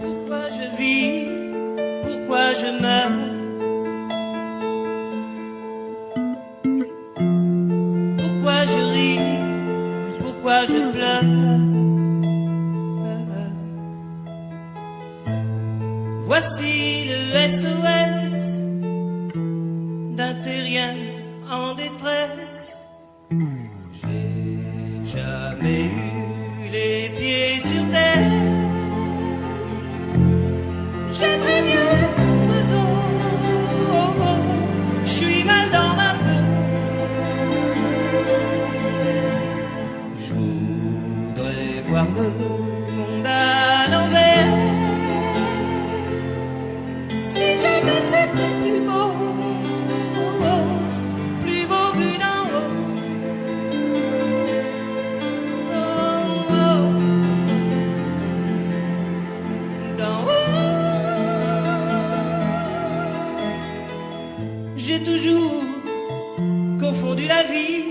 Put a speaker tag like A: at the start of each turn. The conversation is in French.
A: Pourquoi je vis, pourquoi je meurs, pourquoi je ris, pourquoi je pleure. Voici le SOS d'un terrien en détresse. J'ai jamais eu les pieds sur terre. J'aimerais mieux être un oiseau. Je suis mal dans ma peau. Je voudrais voir le monde à l'envers. Si jamais c'était plus beau vu d'en haut. Oh, oh. D'en haut. J'ai toujours confondu la vie